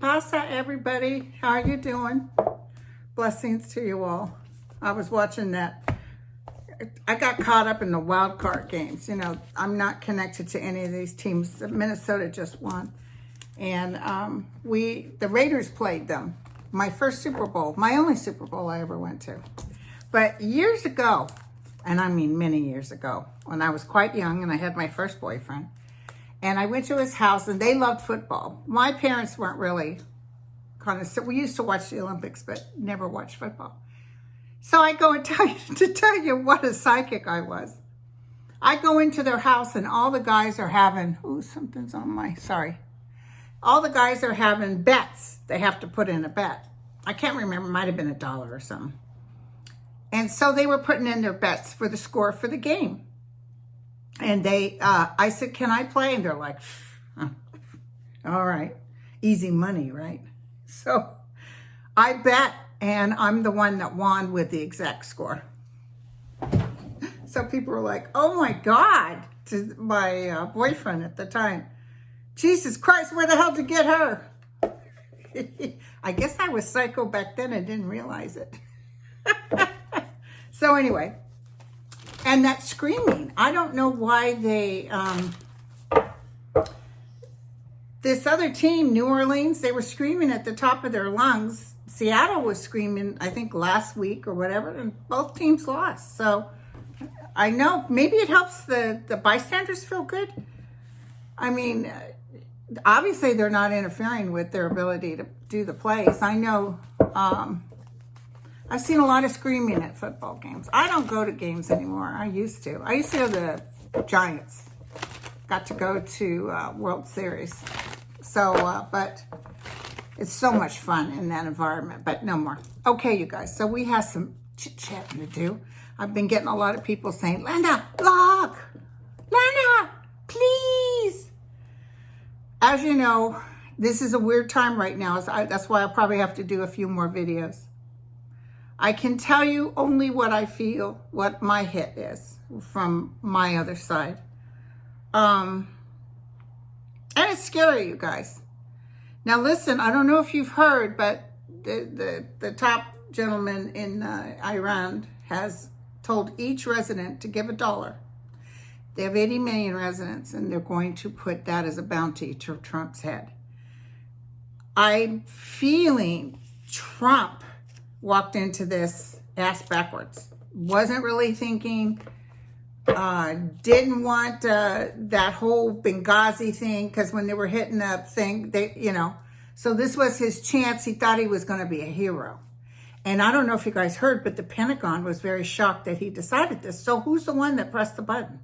Pasa, everybody. How are you doing? Blessings to you all. I was watching that. I got caught up in the wild card games. You know, I'm not connected to any of these teams. Minnesota just won. And the Raiders played them. My first Super Bowl, my only Super Bowl I ever went to. But years ago, and I mean many years ago, when I was quite young and I had my first boyfriend, and I went to his house, and they loved football. My parents weren't really we used to watch the Olympics, but never watched football. So I go and tell you what a psychic I was. I go into their house, and all the guys are having, something's on my, sorry. All the guys are having bets. They have to put in a bet. I can't remember, it might have been $1 or something. And so they were putting in their bets for the score for the game. And I said, can I play? And they're like, all right, easy money, right? So I bet, and I'm the one that won with the exact score. So people were like, oh my God, to my boyfriend at the time. Jesus Christ, where the hell did you get her? I guess I was psycho back then and didn't realize it. So anyway. And that screaming, I don't know why this other team, New Orleans, they were screaming at the top of their lungs. Seattle was screaming, I think, last week or whatever, and both teams lost. So I know maybe it helps the bystanders feel good. I mean, obviously they're not interfering with their ability to do the plays. I know I've seen a lot of screaming at football games. I don't go to games anymore. I used to. I used to go to the Giants. Got to go to World Series. So, but it's so much fun in that environment, but no more. Okay, you guys. So we have some chit-chatting to do. I've been getting a lot of people saying, Linda, vlog! Linda, please! As you know, this is a weird time right now. That's why I'll probably have to do a few more videos. I can tell you only what I feel, what my hit is from my other side. And it's scary, you guys. Now listen, I don't know if you've heard, but the top gentleman in Iran has told each resident to give $1. They have 80 million residents, and they're going to put that as a bounty to Trump's head. I'm feeling Trump walked into this ass backwards. Wasn't really thinking, didn't want that whole Benghazi thing, because when they were hitting up thing, so this was his chance. He thought he was going to be a hero. And I don't know if you guys heard, but the Pentagon was very shocked that he decided this. So who's the one that pressed the button?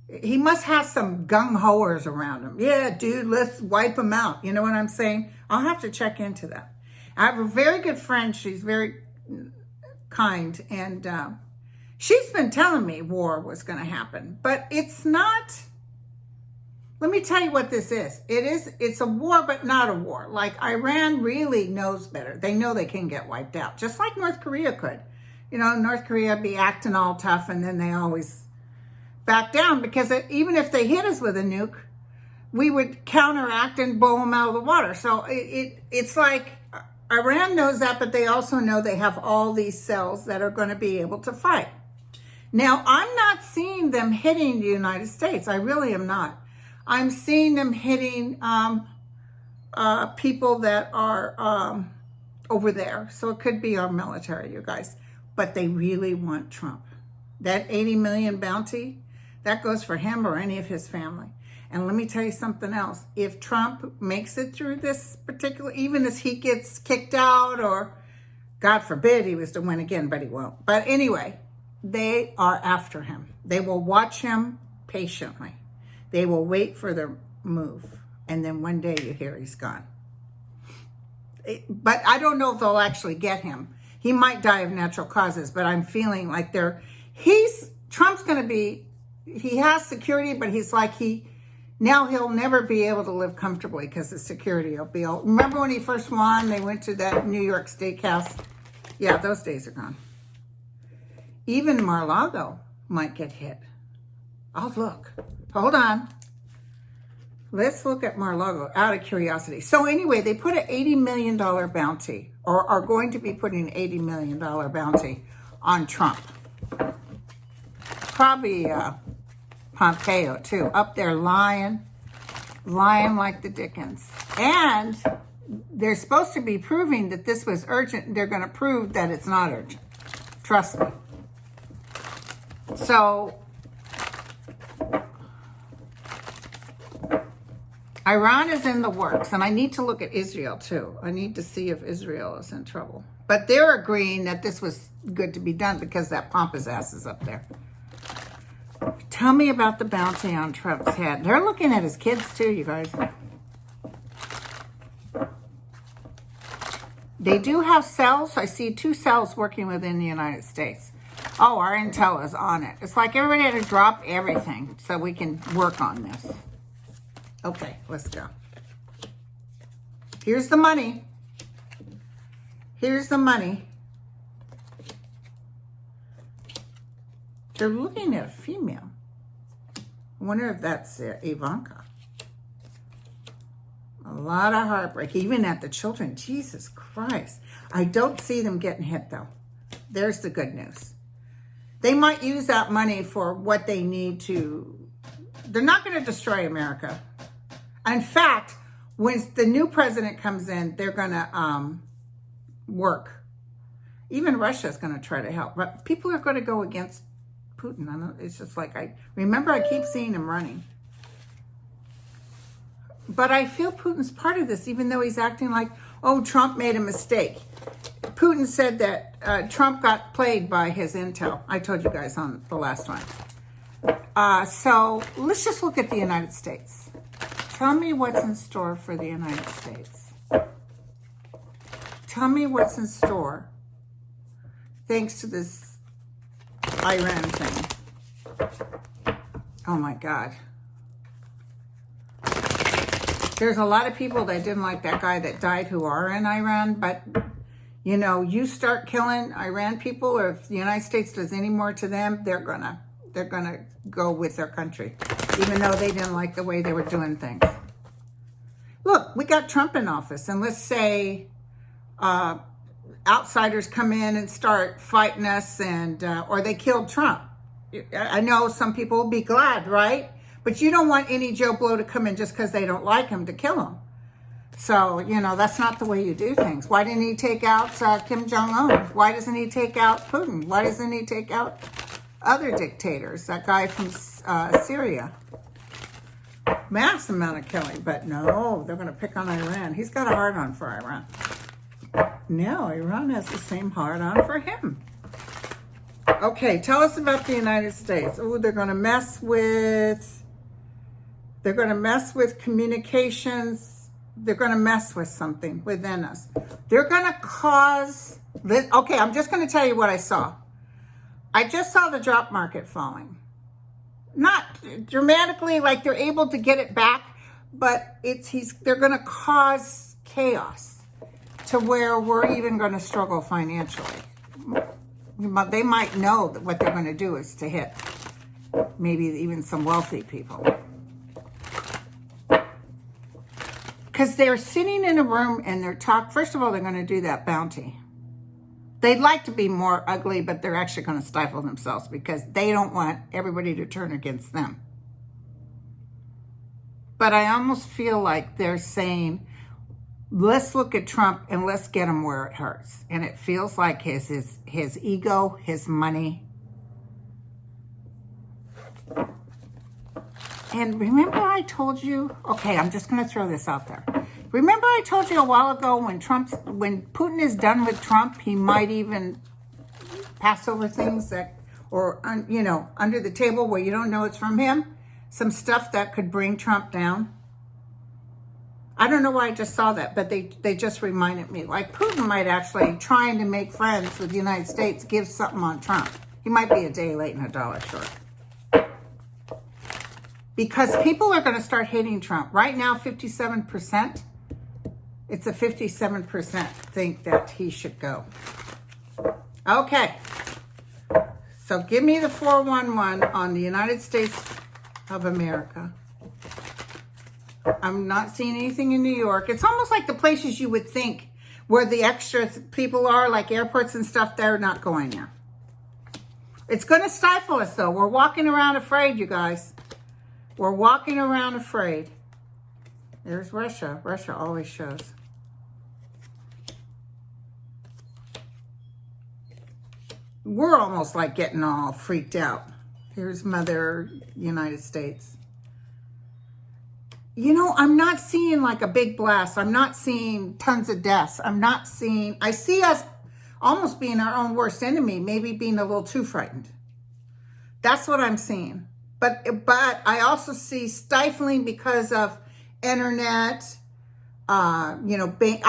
He must have some gung-hoers around him. Yeah, dude, let's wipe him out. You know what I'm saying? I'll have to check into that. I have a very good friend. She's very kind. And she's been telling me war was going to happen. But it's not. Let me tell you what this is. It's a war, but not a war. Like, Iran really knows better. They know they can get wiped out. Just like North Korea could. You know, North Korea be acting all tough, and then they always back down. Because even if they hit us with a nuke, we would counteract and blow them out of the water. So it's like Iran knows that, but they also know they have all these cells that are going to be able to fight. Now, I'm not seeing them hitting the United States. I really am not. I'm seeing them hitting people that are over there. So it could be our military, you guys. But they really want Trump. That 80 million bounty, that goes for him or any of his family. And let me tell you something else. If Trump makes it through this particular, even if he gets kicked out, or God forbid he was to win again, but he won't. But anyway, they are after him. They will watch him patiently. They will wait for the move. And then one day you hear he's gone. But I don't know if they'll actually get him. He might die of natural causes, but I'm feeling like Trump's going to be, he has security, but he's like now he'll never be able to live comfortably because the security will be all. Remember when he first won, they went to that New York steakhouse? Yeah, those days are gone. Even Mar-a-Lago might get hit. I'll look. Hold on. Let's look at Mar-a-Lago out of curiosity. So anyway, they put an $80 million bounty, or are going to be putting an $80 million bounty on Trump. Probably Pompeo too, up there lying like the Dickens. And they're supposed to be proving that this was urgent. They're going to prove that it's not urgent. Trust me. So Iran is in the works, and I need to look at Israel too. I need to see if Israel is in trouble. But they're agreeing that this was good to be done because that pompous ass is up there. Tell me about the bounty on Trump's head. They're looking at his kids too, you guys. They do have cells. I see 2 cells working within the United States. Oh, our intel is on it. It's like everybody had to drop everything so we can work on this. Okay, let's go. Here's the money. Here's the money. They're looking at a female. I wonder if that's Ivanka. A lot of heartbreak, even at the children. Jesus Christ. I don't see them getting hit, though. There's the good news. They might use that money for what they need to. They're not going to destroy America. In fact, when the new president comes in, they're going to work. Even Russia's going to try to help. But people are going to go against Putin. It's just like, I keep seeing him running. But I feel Putin's part of this, even though he's acting like, oh, Trump made a mistake. Putin said that Trump got played by his intel. I told you guys on the last one. So let's just look at the United States. Tell me what's in store for the United States. Tell me what's in store thanks to this Iran thing. Oh my God. There's a lot of people that didn't like that guy that died who are in Iran, but you know, you start killing Iran people, or if the United States does any more to them, they're gonna go with their country, even though they didn't like the way they were doing things. Look, we got Trump in office, and let's say outsiders come in and start fighting us, and or they killed Trump. I know some people will be glad, right? But you don't want any Joe Blow to come in just because they don't like him to kill him. So, you know, that's not the way you do things. Why didn't he take out Kim Jong-un? Why doesn't he take out Putin? Why doesn't he take out other dictators? That guy from Syria. Mass amount of killing. But no, they're going to pick on Iran. He's got a hard-on for Iran. No, Iran has the same hard-on for him. Okay, tell us about the United States. Oh, they're going to mess with communications. They're going to mess with something within us. They're going to cause this. Okay, I'm just going to tell you what I saw. I just saw the drop market falling. Not dramatically, like they're able to get it back, but they're going to cause chaos to where we're even going to struggle financially. They might know that what they're going to do is to hit maybe even some wealthy people. Because they're sitting in a room and they're first of all, they're going to do that bounty. They'd like to be more ugly, but they're actually going to stifle themselves because they don't want everybody to turn against them. But I almost feel like they're saying, let's look at Trump and let's get him where it hurts. And it feels like his ego, his money. And remember I told you, okay, I'm just going to throw this out there. Remember I told you a while ago when Putin is done with Trump, he might even pass over things under the table where you don't know it's from him. Some stuff that could bring Trump down. I don't know why I just saw that, but they just reminded me. Like Putin might actually, trying to make friends with the United States, give something on Trump. He might be a day late and a dollar short. Because people are going to start hating Trump. Right now, 57%. It's a 57% think that he should go. Okay. So give me the 411 on the United States of America. I'm not seeing anything in New York. It's almost like the places you would think where the extra people are, like airports and stuff, they're not going there. It's going to stifle us, though. We're walking around afraid, you guys. We're walking around afraid. There's Russia. Russia always shows. We're almost like getting all freaked out. Here's Mother United States. You know, I'm not seeing like a big blast. I'm not seeing tons of deaths. I see us almost being our own worst enemy, maybe being a little too frightened. That's what I'm seeing. But I also see stifling because of internet. I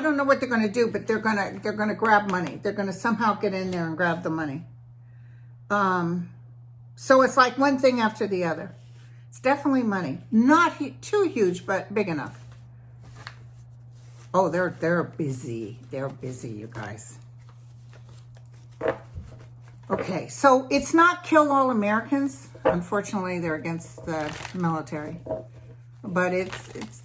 don't know what they're going to do, but they're going to grab money. They're going to somehow get in there and grab the money. So it's like one thing after the other. It's definitely money. Not too huge, but big enough. Oh, they're busy. They're busy, you guys. Okay, so it's not kill all Americans. Unfortunately, they're against the military. But it's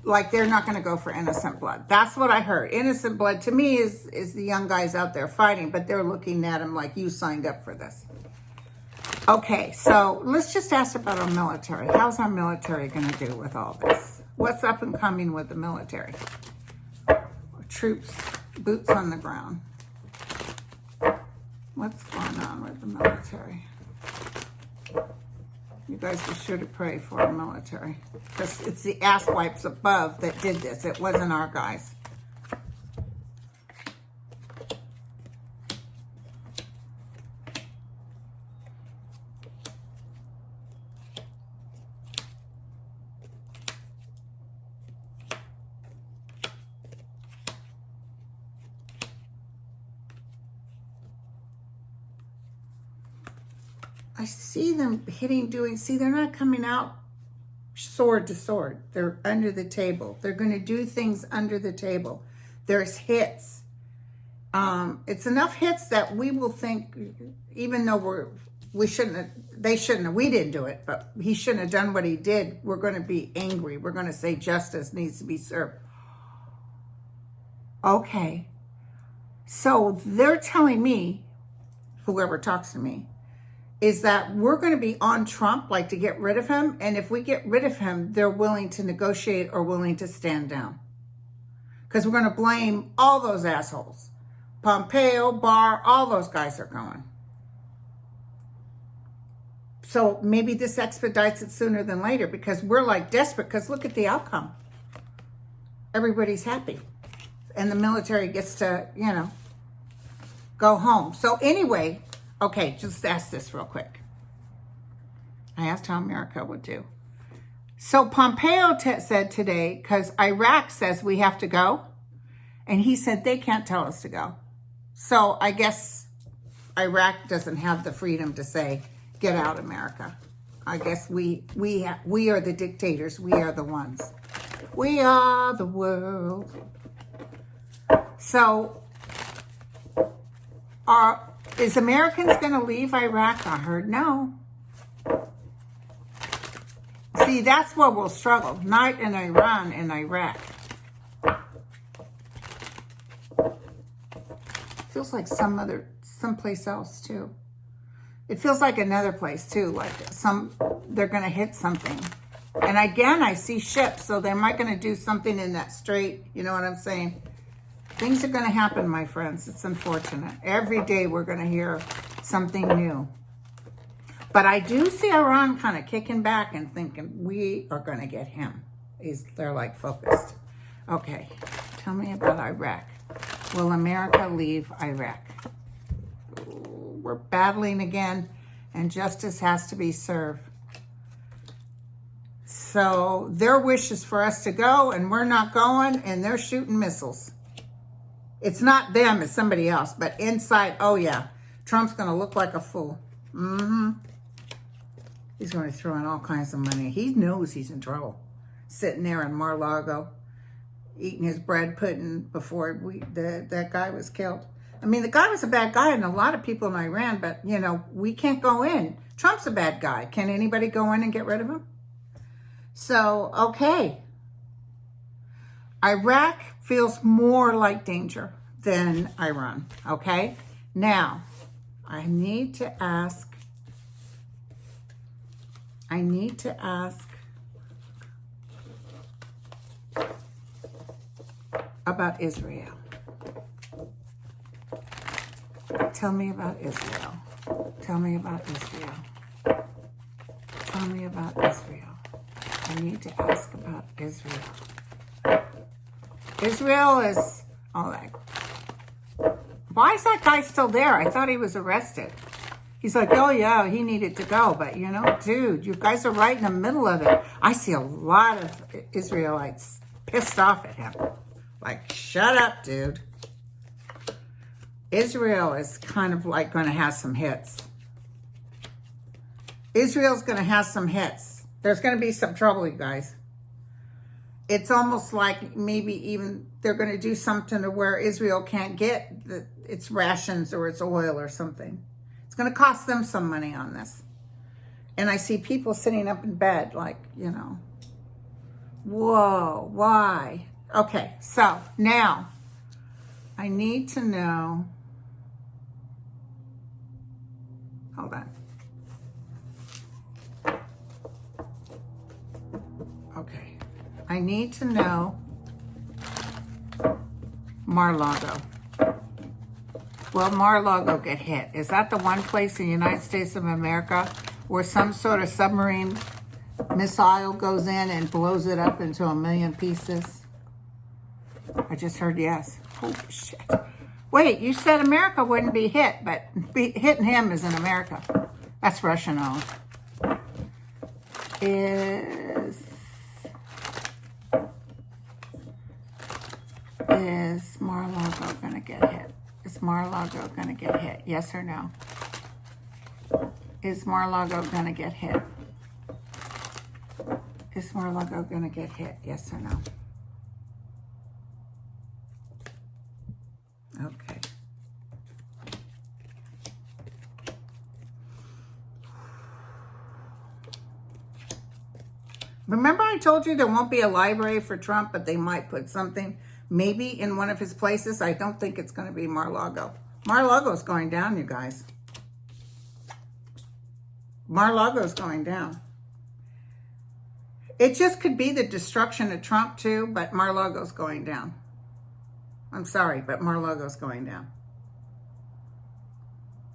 like they're not going to go for innocent blood. That's what I heard. Innocent blood to me is the young guys out there fighting, but they're looking at them like you signed up for this. Okay, so let's just ask about our military. How's our military going to do with all this? What's up and coming with the military? Troops, boots on the ground. What's going on with the military? You guys be sure to pray for our military. Because it's the asswipes above that did this. It wasn't our guys. I see them they're not coming out sword to sword. They're under the table. They're going to do things under the table. There's hits. It's enough hits that we will think, even though we didn't do it, but he shouldn't have done what he did. We're going to be angry. We're going to say justice needs to be served. Okay. So they're telling me, whoever talks to me, is that we're going to be on Trump, like to get rid of him. And if we get rid of him, they're willing to negotiate or willing to stand down. Because we're going to blame all those assholes. Pompeo, Barr, all those guys are going. So maybe this expedites it sooner than later because we're like desperate because look at the outcome. Everybody's happy. And the military gets to, go home. So anyway, okay, just ask this real quick. I asked how America would do. So Pompeo said today, because Iraq says we have to go, and he said they can't tell us to go. So I guess Iraq doesn't have the freedom to say, get out, America. I guess we are the dictators. We are the ones. We are the world. So is Americans going to leave Iraq? I heard no. See, that's where we'll struggle. Not in Iran and Iraq. Feels like someplace else too. It feels like another place too. Like they're going to hit something. And again, I see ships, so they might going to do something in that strait. You know what I'm saying? Things are going to happen, my friends. It's unfortunate. Every day we're going to hear something new. But I do see Iran kind of kicking back and thinking, we are going to get him. They're like focused. Okay, tell me about Iraq. Will America leave Iraq? We're battling again, and justice has to be served. So their wish is for us to go, and we're not going, and they're shooting missiles. It's not them, it's somebody else. But inside, oh yeah, Trump's going to look like a fool. He's going to throw in all kinds of money. He knows he's in trouble. Sitting there in Mar-a-Lago, eating his bread pudding before that guy was killed. I mean, the guy was a bad guy, and a lot of people in Iran, but, you know, we can't go in. Trump's a bad guy. Can anybody go in and get rid of him? So, okay. Iraq feels more like danger than Iran, okay? Now, I need to ask about Israel. Tell me about Israel. Tell me about Israel. Tell me about Israel. I need to ask about Israel. Israel is, oh, like, why is that guy still there? I thought he was arrested. He's like, oh yeah, he needed to go. But you know, dude, you guys are right in the middle of it. I see a lot of Israelites pissed off at him. Like, shut up, dude. Israel is kind of like going to have some hits. Israel's going to have some hits. There's going to be some trouble, you guys. It's almost like maybe even they're going to do something to where Israel can't get its rations or its oil or something. It's going to cost them some money on this. And I see people sitting up in bed like, you know, whoa, why? Okay, so now I need to know, hold on. Okay, I need to know Mar-a-Lago. Will Mar-a-Lago get hit? Is that the one place in the United States of America where some sort of submarine missile goes in and blows it up into a million pieces? I just heard yes. Holy shit. Wait, you said America wouldn't be hit, but hitting him is in America. That's Russian owned. Is Mar-a-Lago going to get hit? Is Mar-a-Lago going to get hit? Yes or no? Is Mar-a-Lago going to get hit? Is Mar-a-Lago going to get hit? Yes or no? Okay. Remember I told you there won't be a library for Trump, but they might put something maybe in one of his places. I don't think it's going to be Mar-a-Lago. Mar-a-Lago's going down, you guys. Mar-a-Lago's going down. It just could be the destruction of Trump too, but Mar-a-Lago's going down. I'm sorry, but Mar-a-Lago's going down.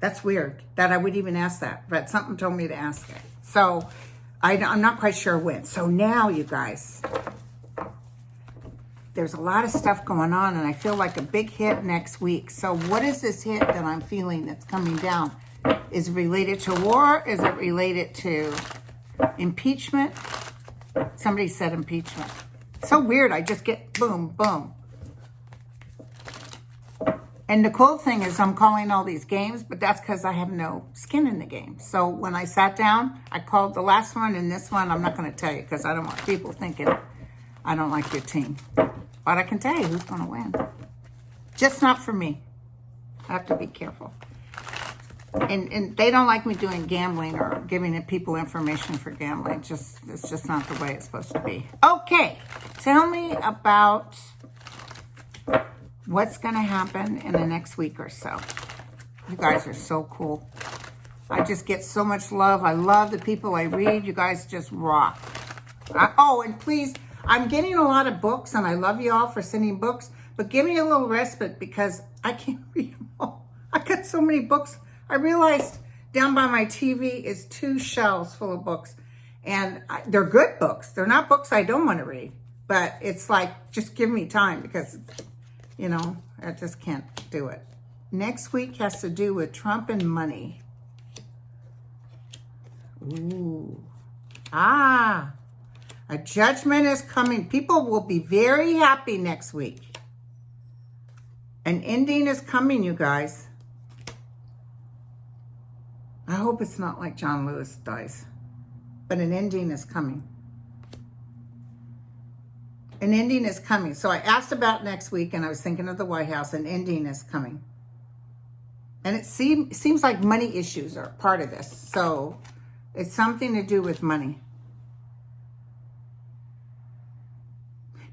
That's weird that I would even ask that, but something told me to ask it. So I'm not quite sure when. So now, you guys, there's a lot of stuff going on, and I feel like a big hit next week. So what is this hit that I'm feeling that's coming down? Is it related to war? Is it related to impeachment? Somebody said impeachment. So weird. I just get boom, boom. And the cool thing is I'm calling all these games, but that's because I have no skin in the game. So when I sat down, I called the last one and this one. I'm not going to tell you because I don't want people thinking I don't like your team. But I can tell you who's going to win. Just not for me. I have to be careful. And they don't like me doing gambling or giving people information for gambling. It's just not the way it's supposed to be. Okay, tell me about what's going to happen in the next week or so. You guys are so cool. I just get so much love. I love the people I read. You guys just rock. Oh, and please, I'm getting a lot of books, and I love you all for sending books, but give me a little respite because I can't read them all. I got so many books. I realized down by my TV is 2 shelves full of books, and they're good books. They're not books I don't want to read, but it's like, just give me time because, you know, I just can't do it. Next week has to do with Trump and money. Ooh. A judgment is coming. People will be very happy next week. An ending is coming, you guys. I hope it's not like John Lewis dies. But an ending is coming. An ending is coming. So I asked about next week, and I was thinking of the White House. An ending is coming. And it seems like money issues are part of this. So it's something to do with money.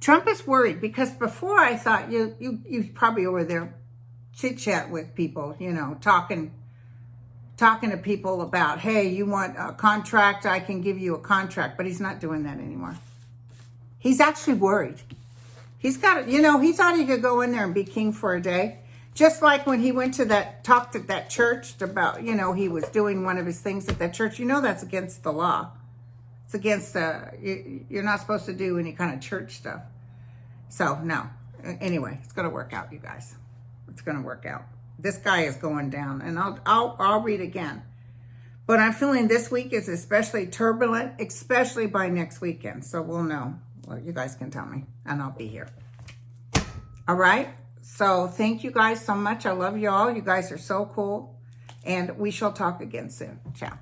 Trump is worried because before I thought you probably over there chit-chat with people, you know, talking to people about, hey, you want a contract? I can give you a contract. But he's not doing that anymore. He's actually worried. He's got, you know, he thought he could go in there and be king for a day. Just like when he went to talked at that church about, you know, he was doing one of his things at that church. You know, that's against the law. It's against, you're not supposed to do any kind of church stuff. So, no. Anyway, it's going to work out, you guys. It's going to work out. This guy is going down, and I'll read again. But I'm feeling this week is especially turbulent, especially by next weekend. So we'll know. Well, you guys can tell me, and I'll be here. All right? So thank you guys so much. I love you all. You guys are so cool. And we shall talk again soon. Ciao.